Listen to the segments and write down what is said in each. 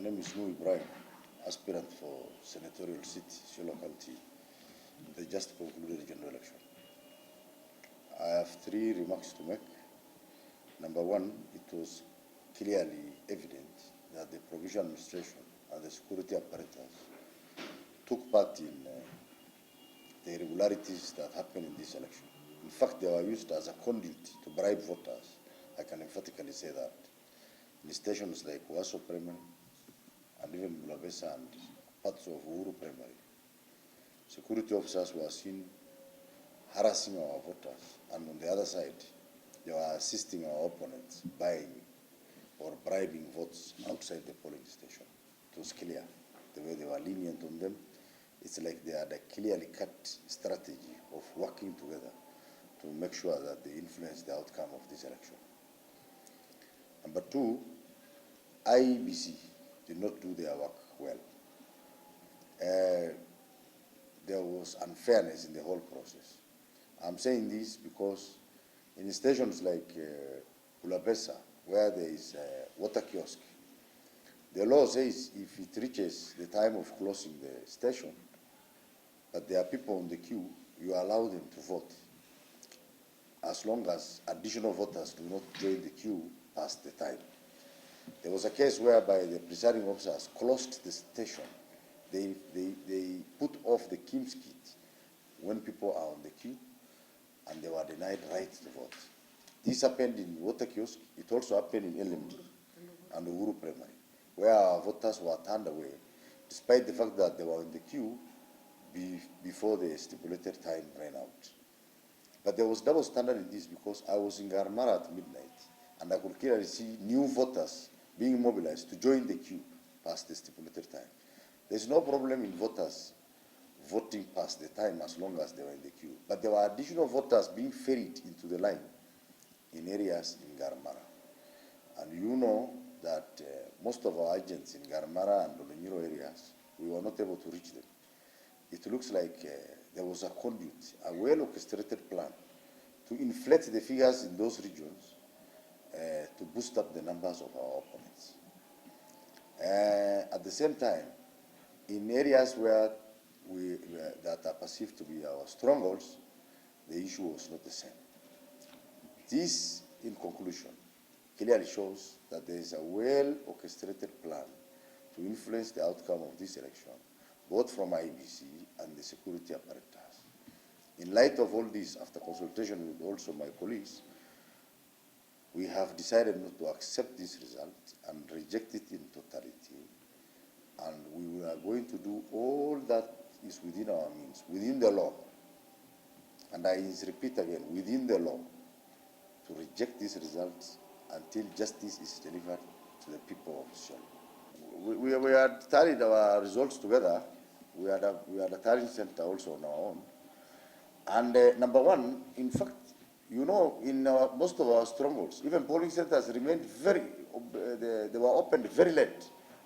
name is Ibrahim, aspirant for Seneterial seat, Isiolo County. They just concluded the general election. I have 3 remarks to make. Number one, it was clearly evident that the provincial administration and the security apparatus took part in the irregularities that happened in this election. In fact, they were used as a conduit to bribe voters. I can emphatically say that. In stations like Waso Primary and even Bulabesa and parts of Uhuru Primary, security officers were seen harassing our voters, and on the other side, they were assisting our opponents, buying or bribing votes outside the polling station. It was clear the way they were lenient on them. It's like they had a clearly cut strategy of working together to make sure that they influence the outcome of this election. Number two, IEBC did not do their work well. There was unfairness in the whole process. I'm saying this because in stations like Bulabesa, where there is a water kiosk, the law says if it reaches the time of closing the station, but there are people on the queue, you allow them to vote, as long as additional voters do not join the queue past the time. There was a case whereby the presiding officers closed the station. They put off the Kim's kit when people are on the queue, and they were denied right to vote. This happened in Water Kiosk. It also happened in LMD and Uhuru Primary, where our voters were turned away, despite the fact that they were in the queue before the stipulated time ran out. But there was double standard in this because I was in Garmara at midnight, and I could clearly see new voters being mobilized to join the queue past the stipulated time. There's no problem in voters voting past the time as long as they were in the queue. But there were additional voters being ferried into the line in areas in Garmara. And you know that most of our agents in Garmara and Olonyiro areas, we were not able to reach them. It looks like there was a conduit, a well-orchestrated plan to inflate the figures in those regions to boost up the numbers of our opponents. At the same time, in areas where that are perceived to be our strongholds, the issue was not the same. This, in conclusion, clearly shows that there is a well-orchestrated plan to influence the outcome of this election, both from IEBC and the security apparatus. In light of all this, after consultation with also my colleagues, we have decided not to accept this result and reject it in totality. And we are going to do all that is within our means, within the law. And I repeat again, within the law, to reject these results until justice is delivered to the people of Isiolo. We had tallied our results together. We had a tallying center also on our own. And number one, in fact, you know, in most of our strongholds, even polling centers remained they were opened very late.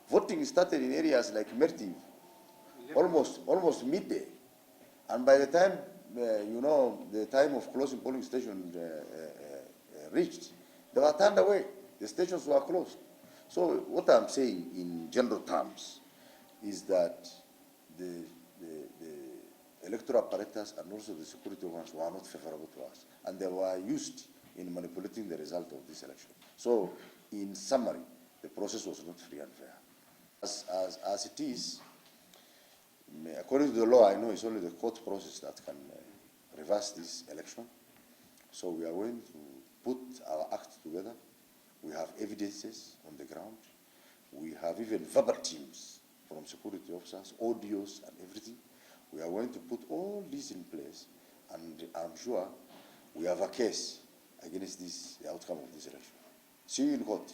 Voting started in areas like Mertiv, almost midday. And by the time, you know, the time of closing polling stations reached, they were turned away. The stations were closed. So what I'm saying in general terms is that the electoral apparatus and also the security ones were not favorable to us, and they were used in manipulating the result of this election. So, in summary, the process was not free and fair. As it is, according to the law, I know it's only the court process that can reverse this election. So we are going to put our act together. We have evidences on the ground. We have even verbal teams from security officers, audios and everything. We are going to put all this in place, and I'm sure we have a case against the outcome of this election. See you in court.